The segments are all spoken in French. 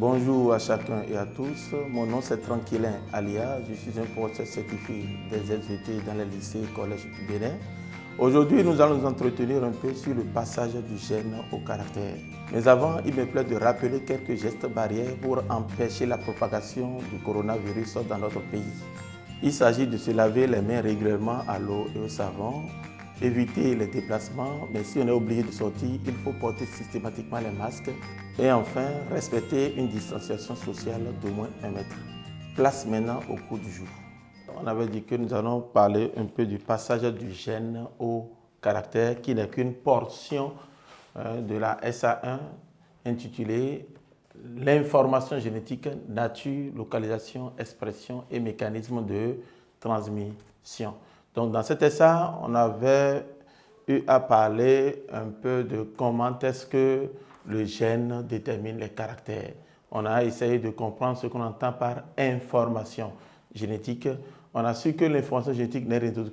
Bonjour à chacun et à tous. Mon nom c'est Tranquillin Alia. Je suis un professeur certifié des SVT dans les lycées et collèges du Bénin. Aujourd'hui, nous allons nous entretenir un peu sur le passage du gène au caractère. Mais avant, il me plaît de rappeler quelques gestes barrières pour empêcher la propagation du coronavirus dans notre pays. Il s'agit de se laver les mains régulièrement à l'eau et au savon, éviter les déplacements, mais si on est obligé de sortir, il faut porter systématiquement les masques. Et enfin, respecter une distanciation sociale d'au moins 1 mètre. Place maintenant au cours du jour. On avait dit que nous allons parler un peu du passage du gène au caractère, qui n'est qu'une portion de la SA1 intitulée l'information génétique, nature, localisation, expression et mécanisme de transmission. Donc dans cet SA, on avait eu à parler un peu de comment est-ce que le gène détermine les caractères. On a essayé de comprendre ce qu'on entend par information génétique. On a su que l'information génétique n'est rien d'autre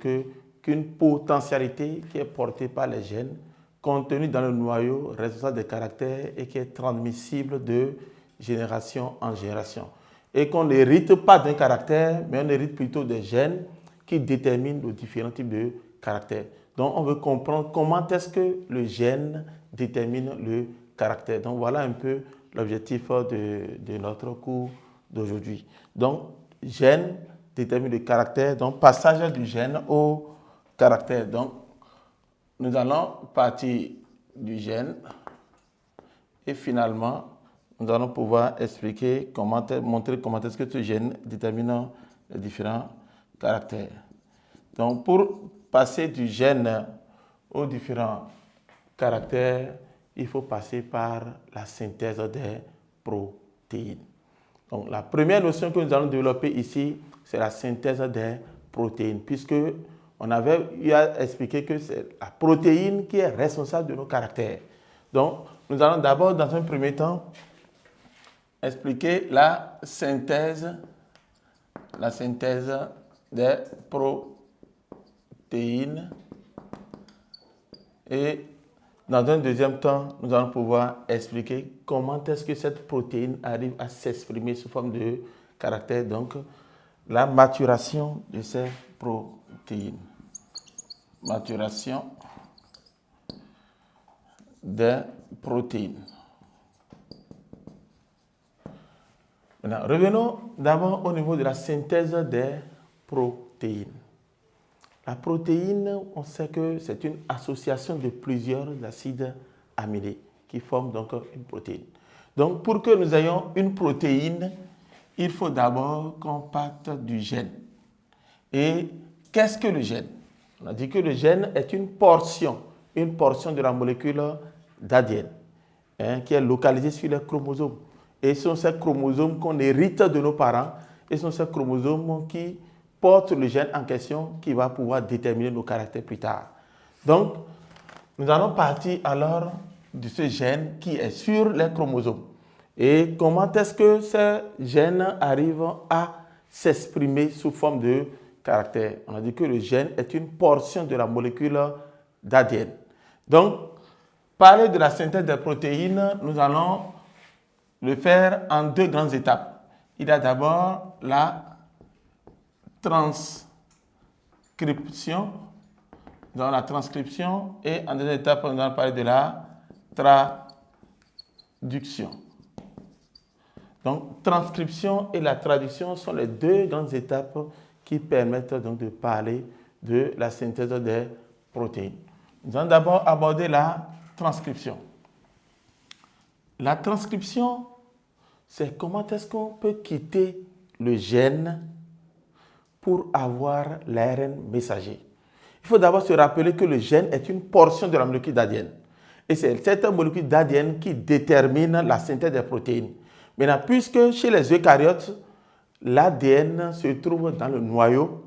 qu'une potentialité qui est portée par les gènes, contenue dans le noyau responsable des caractères et qui est transmissible de génération en génération. Et qu'on n'hérite pas d'un caractère, mais on hérite plutôt des gènes qui déterminent les différents types de caractères. Donc on veut comprendre comment est-ce que le gène détermine le caractère. Donc voilà un peu l'objectif de notre cours d'aujourd'hui. Donc gène détermine le caractère, donc passage du gène au caractère. Donc nous allons partir du gène et finalement nous allons pouvoir expliquer, montrer comment est-ce que ce gène détermine les différents caractères. Donc pour passer du gène aux différents caractères, il faut passer par la synthèse des protéines. Donc la première notion que nous allons développer ici, c'est la synthèse des protéines, puisque on avait eu à expliquer que c'est la protéine qui est responsable de nos caractères. Donc nous allons d'abord, dans un premier temps, expliquer la synthèse des protéines. Et dans un deuxième temps, nous allons pouvoir expliquer comment est-ce que cette protéine arrive à s'exprimer sous forme de caractère, donc la maturation de ces protéines. Maturation des protéines. Maintenant, revenons d'abord au niveau de la synthèse des protéines. La protéine, on sait que c'est une association de plusieurs acides aminés qui forment donc une protéine. Donc pour que nous ayons une protéine, il faut d'abord qu'on parte du gène. Et qu'est-ce que le gène? On a dit que le gène est une portion de la molécule d'ADN qui est localisée sur les chromosomes. Et ce sont ces chromosomes qu'on hérite de nos parents et ce sont ces chromosomes qui portent le gène en question qui va pouvoir déterminer nos caractères plus tard. Donc, nous allons partir alors de ce gène qui est sur les chromosomes. Et comment est-ce que ce gène arrive à s'exprimer sous forme de caractère? On a dit que le gène est une portion de la molécule d'ADN. Donc, parler de la synthèse des protéines, nous allons le faire en 2 grandes étapes. Il y a d'abord la transcription. Dans la transcription et en deuxième étape, nous allons parler de la traduction. Donc, transcription et la traduction sont les 2 grandes étapes qui permettent donc de parler de la synthèse des protéines. Nous allons d'abord aborder la transcription. La transcription, c'est comment est-ce qu'on peut quitter le gène pour avoir l'ARN messager. Il faut d'abord se rappeler que le gène est une portion de la molécule d'ADN. Et c'est cette molécule d'ADN qui détermine la synthèse des protéines. Maintenant, puisque chez les eucaryotes, l'ADN se trouve dans le noyau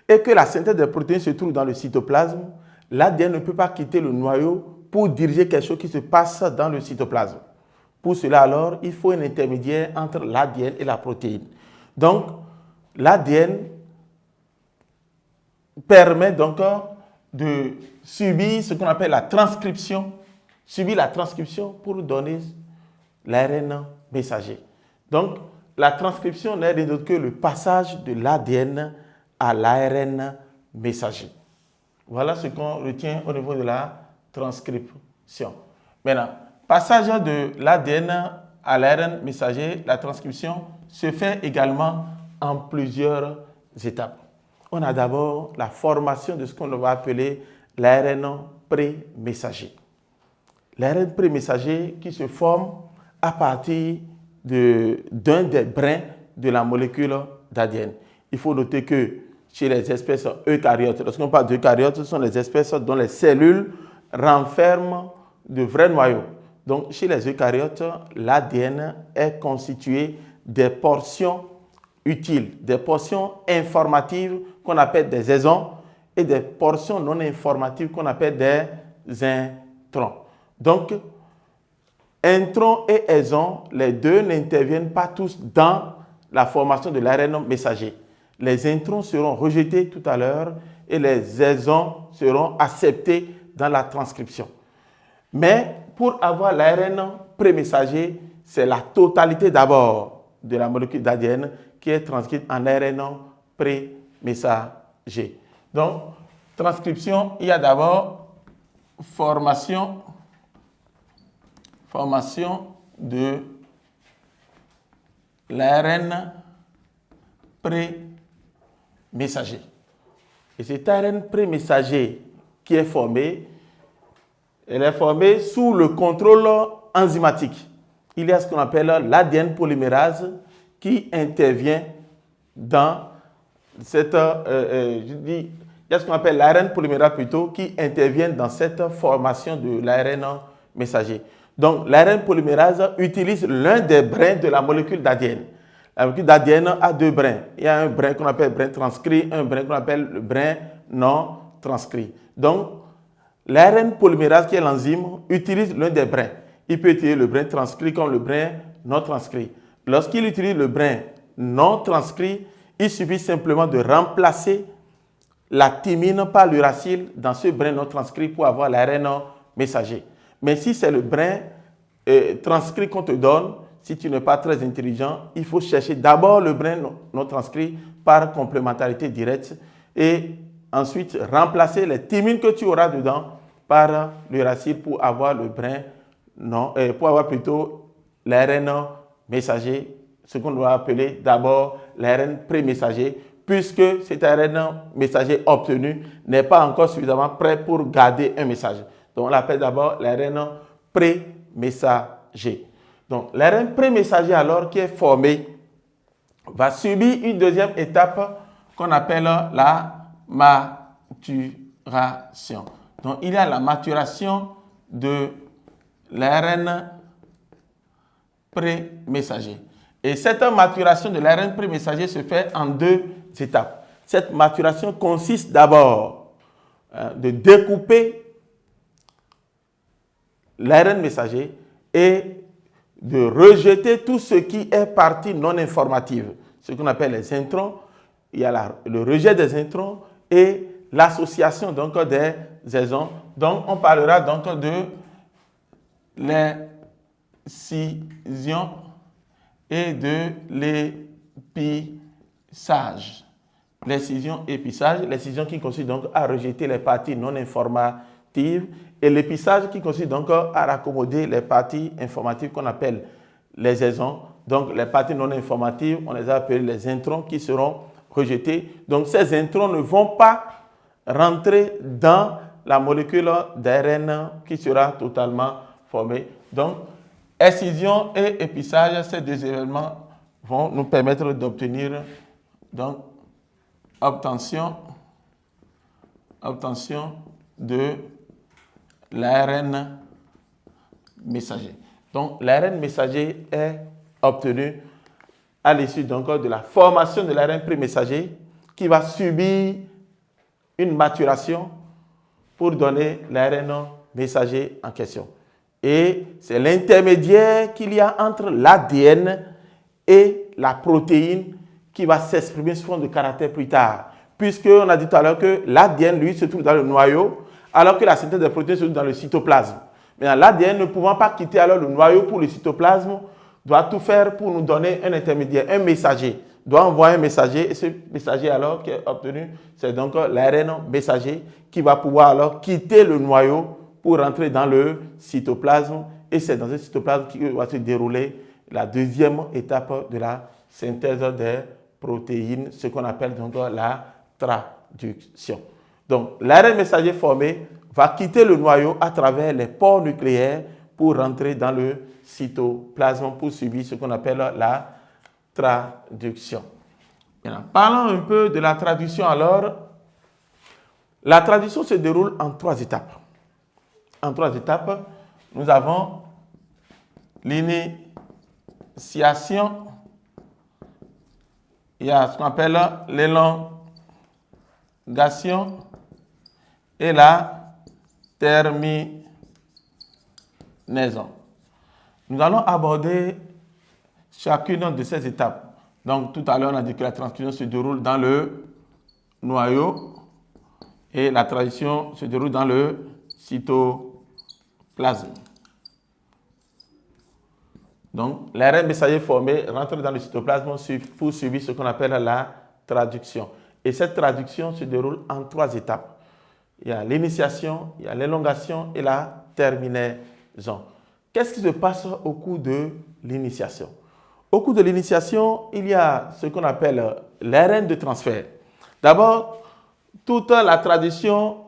et que la synthèse des protéines se trouve dans le cytoplasme, l'ADN ne peut pas quitter le noyau pour diriger quelque chose qui se passe dans le cytoplasme. Pour cela, alors, il faut un intermédiaire entre l'ADN et la protéine. Donc, l'ADN permet donc de subir ce qu'on appelle la transcription, pour donner l'ARN messager. Donc, la transcription n'est rien d'autre que le passage de l'ADN à l'ARN messager. Voilà ce qu'on retient au niveau de la transcription. Maintenant, passage de l'ADN à l'ARN messager, la transcription se fait également en plusieurs étapes. On a d'abord la formation de ce qu'on va appeler l'ARN pré-messager. L'ARN pré-messager qui se forme à partir d'un des brins de la molécule d'ADN. Il faut noter que chez les espèces eucaryotes, lorsqu'on parle d'eucaryotes, ce sont les espèces dont les cellules renferment de vrais noyaux. Donc, chez les eucaryotes, l'ADN est constitué des portions utiles, des portions informatives qu'on appelle des exons et des portions non informatives qu'on appelle des introns. Donc, introns et exons, les deux n'interviennent pas tous dans la formation de l'ARN messager. Les introns seront rejetés tout à l'heure et les exons seront acceptés dans la transcription. Mais pour avoir l'ARN pré-messager, c'est la totalité d'abord de la molécule d'ADN qui est transcrite en ARN pré-messager. Donc, transcription, il y a d'abord formation de l'ARN pré-messager. Et cet ARN pré-messager qui est formé, elle est formée sous le contrôle enzymatique. Il y a ce qu'on appelle l'ADN polymérase qui intervient dans cette, il y a ce qu'on appelle l'ARN polymérase plutôt qui intervient dans cette formation de l'ARN messager. Donc, l'ARN polymérase utilise l'un des brins de la molécule d'ADN. La molécule d'ADN a deux brins. Il y a un brin qu'on appelle brin transcrit, un brin qu'on appelle le brin non transcrit. Donc, l'ARN polymérase, qui est l'enzyme, utilise l'un des brins. Il peut utiliser le brin transcrit comme le brin non transcrit. Lorsqu'il utilise le brin non transcrit, il suffit simplement de remplacer la thymine par l'uracile dans ce brin non transcrit pour avoir l'ARN messager. Mais si c'est le brin transcrit qu'on te donne, si tu n'es pas très intelligent, il faut chercher d'abord le brin non transcrit par complémentarité directe et ensuite remplacer les thymines que tu auras dedans par l'uracile pour avoir le brin non, pour avoir plutôt l'ARN messager, ce qu'on doit appeler d'abord l'ARN pré-messager, puisque cet ARN messager obtenu n'est pas encore suffisamment prêt pour garder un message. Donc, on l'appelle d'abord l'ARN pré-messager. Donc, l'ARN pré-messager, alors, qui est formé, va subir une deuxième étape qu'on appelle la maturation. Donc, il y a la maturation de l'ARN pré-messager. Et cette maturation de l'ARN pré-messager se fait en deux étapes. Cette maturation consiste d'abord de découper l'ARN messager et de rejeter tout ce qui est partie non informative, ce qu'on appelle les introns. Il y a le rejet des introns et l'association donc des exons. Donc, on parlera donc de l'incision et de l'épissage. L'incision et l'épissage, l'incision qui consiste donc à rejeter les parties non informatives et l'épissage qui consiste donc à raccommoder les parties informatives qu'on appelle les exons. Donc, les parties non informatives, on les a appelées les introns qui seront rejetés. Donc, ces introns ne vont pas rentrer dans la molécule d'ARN qui sera totalement formée. Donc, excision et épissage, ces deux événements vont nous permettre d'obtenir donc obtention de l'ARN messager. Donc, l'ARN messager est obtenu à l'issue donc de la formation de l'ARN pré-messager qui va subir une maturation pour donner l'ARN messager en question. Et c'est l'intermédiaire qu'il y a entre l'ADN et la protéine qui va s'exprimer sous forme de caractère plus tard. Puisqu'on a dit tout à l'heure que l'ADN, lui, se trouve dans le noyau, alors que la synthèse des protéines se trouve dans le cytoplasme. Maintenant, l'ADN ne pouvant pas quitter alors le noyau pour le cytoplasme, doit tout faire pour nous donner un intermédiaire, un messager, doit envoyer un messager, et ce messager alors qui est obtenu, c'est donc l'ARN messager qui va pouvoir alors quitter le noyau pour rentrer dans le cytoplasme, et c'est dans ce cytoplasme qui va se dérouler la deuxième étape de la synthèse des protéines, ce qu'on appelle donc la traduction. Donc l'ARN messager formé va quitter le noyau à travers les pores nucléaires pour rentrer dans le cytoplasme pour subir ce qu'on appelle la traduction. Maintenant, parlons un peu de la traduction alors. La traduction se déroule en 3 étapes. En 3 étapes, nous avons l'initiation, il y a ce qu'on appelle l'élongation et la terminaison. Nous allons aborder chacune de ces étapes. Donc, tout à l'heure, on a dit que la transcription se déroule dans le noyau et la traduction se déroule dans le cytoplasme. Donc, l'ARN messager formé rentre dans le cytoplasme pour subir ce qu'on appelle la traduction. Et cette traduction se déroule en 3 étapes. Il y a l'initiation, il y a l'élongation et la terminaison. Qu'est-ce qui se passe au cours de l'initiation? Au cours de l'initiation, il y a ce qu'on appelle l'ARN de transfert. D'abord, toute la traduction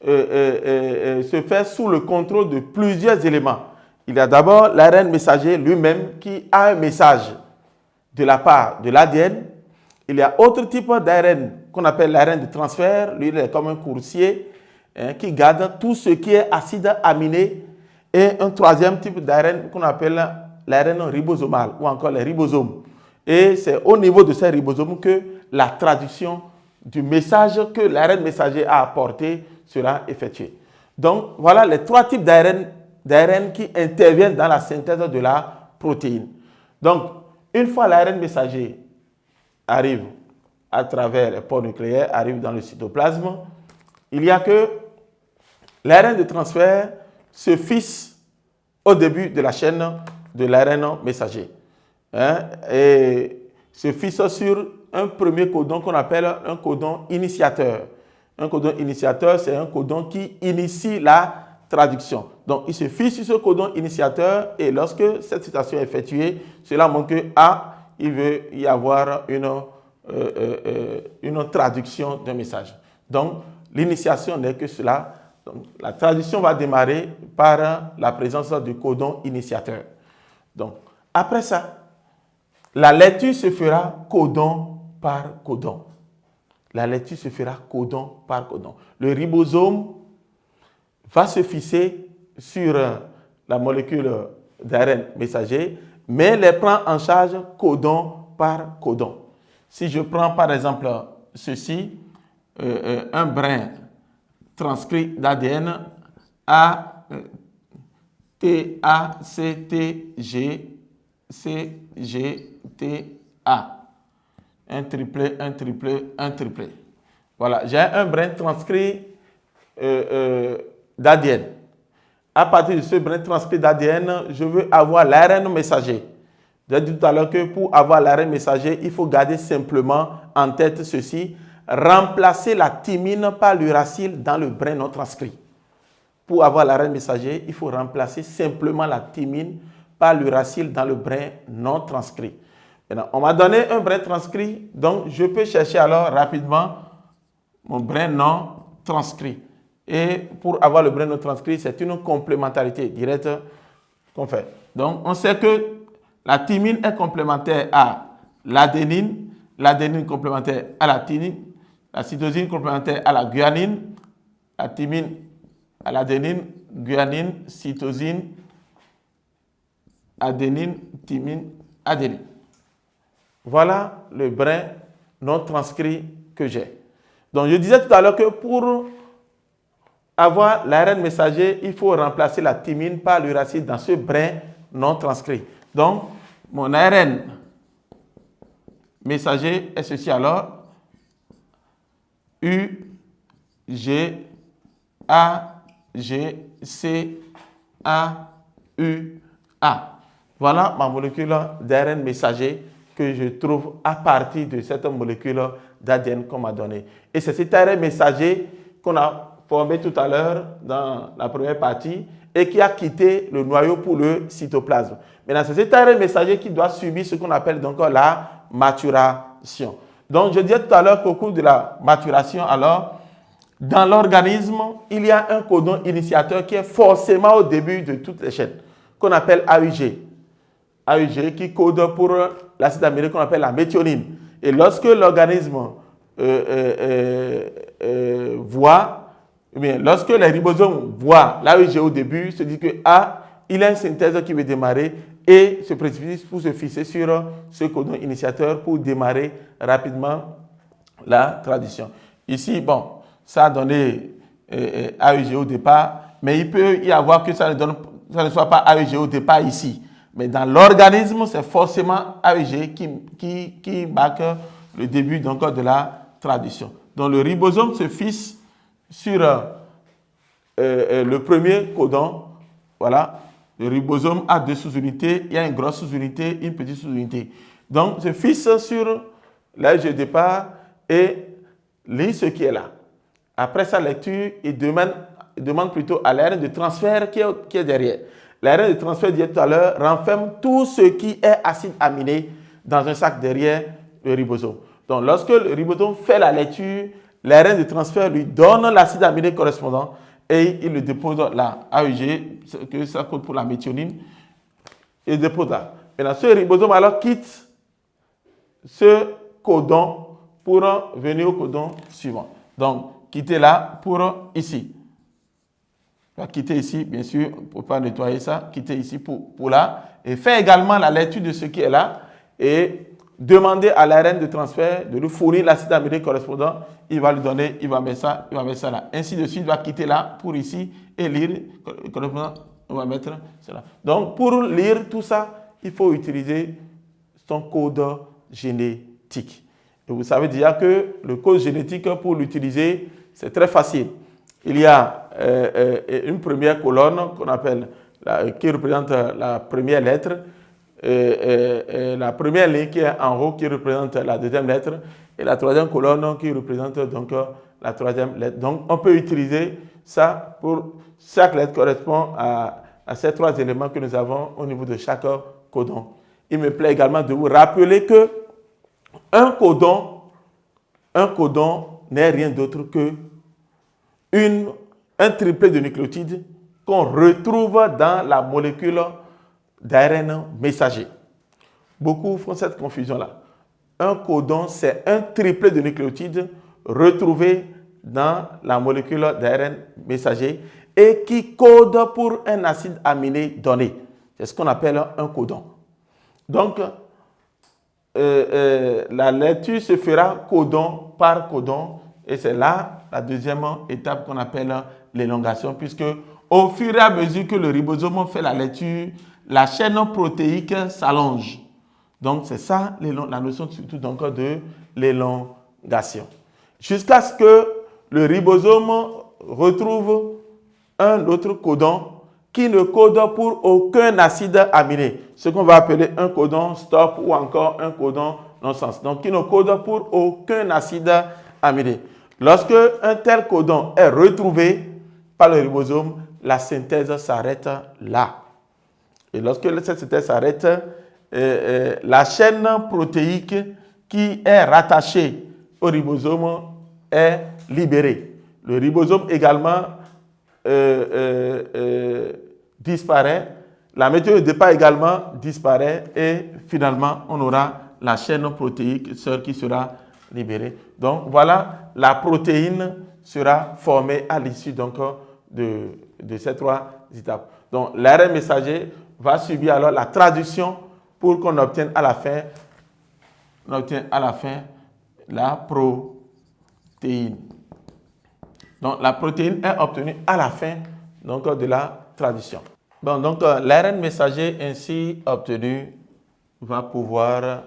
se fait sous le contrôle de plusieurs éléments. Il y a d'abord l'ARN messager lui-même qui a un message de la part de l'ADN. Il y a autre type d'ARN qu'on appelle l'ARN de transfert. Lui, il est comme un coursier qui garde tout ce qui est acide aminé. Et un troisième type d'ARN qu'on appelle l'ARN ribosomal ou encore les ribosomes. Et c'est au niveau de ces ribosomes que la traduction du message que l'ARN messager a apporté sera effectuée. Donc, voilà les 3 types d'ARN qui interviennent dans la synthèse de la protéine. Donc, une fois l'ARN messager arrive à travers les pores nucléaires, arrive dans le cytoplasme, il y a que l'ARN de transfert se fixe au début de la chaîne de l'ARN messager. Et se fixe sur un premier codon qu'on appelle un codon initiateur. Un codon initiateur, c'est un codon qui initie la traduction. Donc, il se fixe sur ce codon initiateur et lorsque cette citation est effectuée, cela montre que il veut y avoir une traduction d'un message. Donc, l'initiation n'est que cela. Donc, la traduction va démarrer par la présence du codon initiateur. Donc, après ça, la lecture se fera codon par codon. La lecture se fera codon par codon. Le ribosome va se fixer sur la molécule d'ARN messager, mais les prend en charge codon par codon. Si je prends par exemple ceci, un brin transcrit d'ADN A, T, A, C, T, G, C, G, T, A. Un triplet, un triplet, un triplet. Voilà, j'ai un brin transcrit d'ADN. À partir de ce brin transcrit d'ADN, je veux avoir l'ARN messager. J'ai dit tout à l'heure que pour avoir l'ARN messager, il faut garder simplement en tête ceci, remplacer la thymine par l'uracile dans le brin non transcrit. Pour avoir l'ARN messager, il faut remplacer simplement la thymine par l'uracile dans le brin non transcrit. Maintenant, on m'a donné un brin transcrit, donc je peux chercher alors rapidement mon brin non transcrit. Et pour avoir le brin non transcrit, c'est une complémentarité directe qu'on fait. Donc, on sait que la thymine est complémentaire à l'adénine, l'adénine complémentaire à la thymine, la cytosine complémentaire à la guanine, la thymine à l'adénine, guanine, cytosine, adénine, thymine, adénine. Voilà le brin non transcrit que j'ai. Donc, je disais tout à l'heure que pour avoir l'ARN messager, il faut remplacer la thymine par l'uracile dans ce brin non transcrit. Donc, mon ARN messager est ceci alors. U, G, A, G, C, A, U, A. Voilà ma molécule d'ARN messager que je trouve à partir de cette molécule d'ADN qu'on m'a donnée. Et c'est cet ARN messager qu'on a formé tout à l'heure dans la première partie et qui a quitté le noyau pour le cytoplasme. Maintenant, c'est cet ARN messager qui doit subir ce qu'on appelle donc la maturation. Donc, je disais tout à l'heure qu'au cours de la maturation, alors, dans l'organisme, il y a un codon initiateur qui est forcément au début de toutes les chaînes, qu'on appelle AUG. AUG qui code pour l'acide aminé qu'on appelle la méthionine. Et lorsque l'organisme lorsque les ribosomes voient l'AUG au début, se dit que il y a une synthèse qui veut démarrer et se précipite pour se fixer sur ce codon initiateur pour démarrer rapidement la traduction. Ici, bon, ça a donné AUG au départ, mais il peut y avoir que ça ne soit pas AUG au départ ici. Mais dans l'organisme, c'est forcément AUG qui marque le début donc, de la traduction. Donc le ribosome se fixe sur le premier codon. Voilà. Le ribosome a deux sous-unités. Il y a une grosse sous-unité, une petite sous-unité. Donc, se fixe sur l'AUG de départ et lit ce qui est là. Après sa lecture, il demande plutôt à l'ARN de transfert qui est derrière. L'ARN de transfert dit tout à l'heure renferme tout ce qui est acide aminé dans un sac derrière le ribosome. Donc, lorsque le ribosome fait la lecture, l'ARN de transfert lui donne l'acide aminé correspondant et il le dépose là. AUG, que ça compte pour la méthionine, il le dépose là. Maintenant, ce ribosome alors quitte ce codon pour venir au codon suivant. Donc, quitter là pour ici. On va quitter ici, bien sûr, pour ne pas nettoyer ça. Quitter ici pour là. Et faire également la lecture de ce qui est là. Et demander à l'ARN de transfert de lui fournir l'acide aminé correspondant. Il va lui donner, il va mettre ça là. Ainsi de suite, il va quitter là pour ici et lire correspondant. On va mettre cela. Donc, pour lire tout ça, il faut utiliser son code génétique. Et vous savez déjà que le code génétique, pour l'utiliser, c'est très facile. Il y a une première colonne qu'on appelle, qui représente la première lettre, la première ligne qui est en haut qui représente la deuxième lettre, et la troisième colonne qui représente donc la troisième lettre. Donc, on peut utiliser ça pour chaque lettre correspond à ces trois éléments que nous avons au niveau de chaque codon. Il me plaît également de vous rappeler que un codon n'est rien d'autre que un triplet de nucléotides qu'on retrouve dans la molécule d'ARN messager. Beaucoup font cette confusion-là. Un codon, c'est un triplet de nucléotides retrouvé dans la molécule d'ARN messager et qui code pour un acide aminé donné. C'est ce qu'on appelle un codon. Donc, la lecture se fera codon par codon et c'est là la deuxième étape qu'on appelle l'élongation, puisque au fur et à mesure que le ribosome fait la lecture, la chaîne protéique s'allonge. Donc, c'est ça la notion surtout donc, de l'élongation. Jusqu'à ce que le ribosome retrouve un autre codon qui ne code pour aucun acide aminé, ce qu'on va appeler un codon stop ou encore un codon non-sens. Donc, qui ne code pour aucun acide aminé. Lorsque un tel codon est retrouvé par le ribosome, la synthèse s'arrête là. Et lorsque cette synthèse s'arrête, la chaîne protéique qui est rattachée au ribosome est libérée. Le ribosome également disparaît, la méthode de départ également disparaît et finalement on aura la chaîne protéique seule qui sera libérée. Donc voilà, la protéine sera formée à l'issue donc de ces trois étapes. Donc l'ARN messager va subir alors la traduction pour qu'on obtienne à la fin, la protéine. Donc la protéine est obtenue à la fin donc, de la traduction. Bon, donc l'ARN messager ainsi obtenu va pouvoir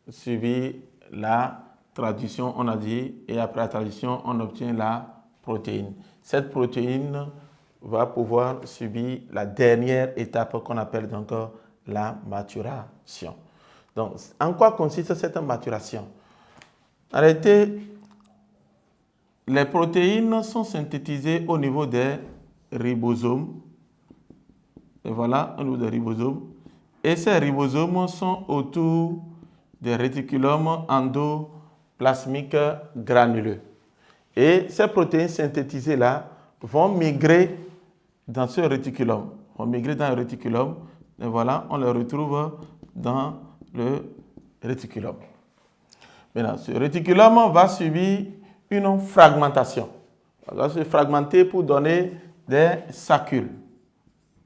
subir la traduction, on a dit, et après la traduction, on obtient la protéine. Cette protéine va pouvoir subir la dernière étape qu'on appelle donc la maturation. Donc, en quoi consiste cette maturation? En réalité, les protéines sont synthétisées au niveau des ribosomes. Et voilà, au niveau des ribosomes. Et ces ribosomes sont autour des réticulums endoplasmiques granuleux. Et ces protéines synthétisées-là vont migrer dans ce réticulum. Vont migrer dans le réticulum. Et voilà, on les retrouve dans le réticulum. Maintenant, ce réticulum va subir une fragmentation. Il va se fragmenter pour donner des saccules.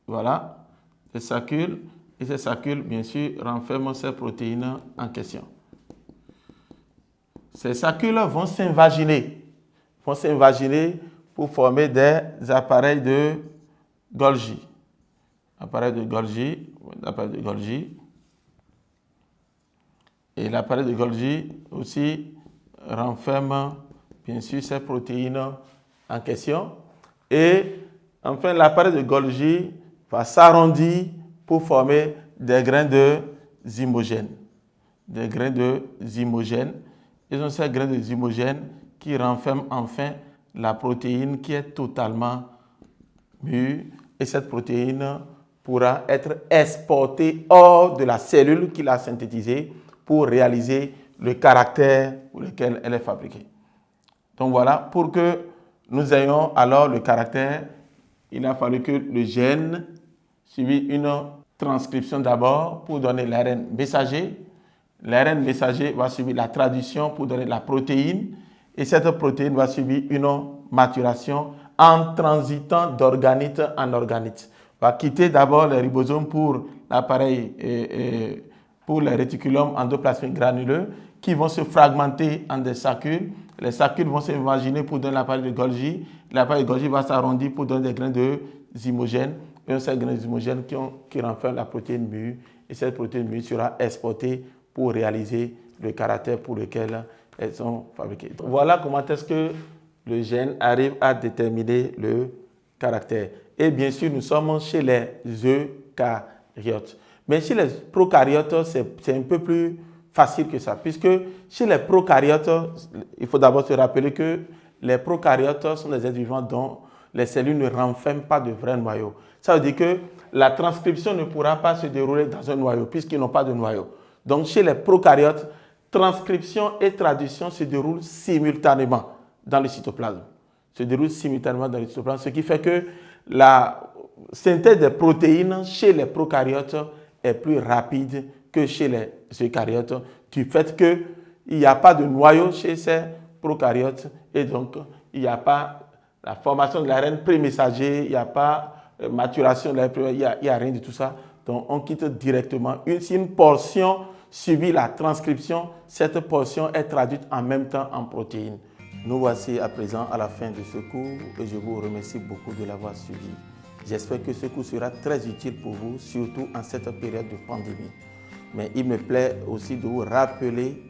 Voilà, des saccules. Et ces saccules, bien sûr, renferment ces protéines en question. Ces saccules vont s'invaginer. Pour former des appareils de Golgi. Appareil de Golgi. Et l'appareil de Golgi aussi renferme, bien sûr, ces protéines en question. Et enfin, l'appareil de Golgi va s'arrondir pour former des grains de zymogène. Des grains de zymogène. Et sont ces grains de zymogène qui renferment enfin la protéine qui est totalement mûre. Et cette protéine pourra être exportée hors de la cellule qui l'a synthétisée pour réaliser le caractère pour lequel elle est fabriquée. Donc voilà, pour que nous ayons alors le caractère, il a fallu que le gène subisse une transcription d'abord pour donner l'ARN messager. L'ARN messager va subir la traduction pour donner la protéine. Et cette protéine va subir une maturation en transitant d'organite en organite. Va quitter d'abord les ribosomes pour l'appareil, pour les réticulums endoplasmiques granuleux qui vont se fragmenter en des saccules. Les saccules vont s'imaginer pour donner l'appareil de Golgi. L'appareil de Golgi va s'arrondir pour donner des grains de zymogène. Et ces grains de zymogène qui renferment la protéine mûre. Et cette protéine mûre sera exportée pour réaliser le caractère pour lequel elles sont fabriquées. Voilà comment est-ce que le gène arrive à déterminer le caractère. Et bien sûr, nous sommes chez les eucaryotes. Mais chez les prokaryotes, c'est un peu plus facile que ça. Puisque chez les prokaryotes, il faut d'abord se rappeler que les prokaryotes sont des êtres vivants dont les cellules ne renferment pas de vrai noyau. Ça veut dire que la transcription ne pourra pas se dérouler dans un noyau puisqu'ils n'ont pas de noyau. Donc chez les prokaryotes, transcription et traduction se déroulent simultanément dans le cytoplasme. Ce qui fait que la synthèse des protéines chez les prokaryotes est plus rapide que chez les eucaryotes, du fait qu'il n'y a pas de noyau chez ces prokaryotes et donc il n'y a pas la formation de l'ARN pré-messager, il n'y a pas maturation de l'ARN, il n'y a rien de tout ça. Donc on quitte directement. Si une portion subit la transcription, cette portion est traduite en même temps en protéines. Nous voici à présent à la fin de ce cours et je vous remercie beaucoup de l'avoir suivi. J'espère que ce cours sera très utile pour vous, surtout en cette période de pandémie. Mais il me plaît aussi de vous rappeler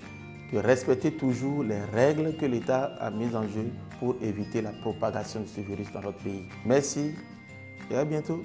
de respecter toujours les règles que l'État a mises en jeu pour éviter la propagation de ce virus dans notre pays. Merci et à bientôt.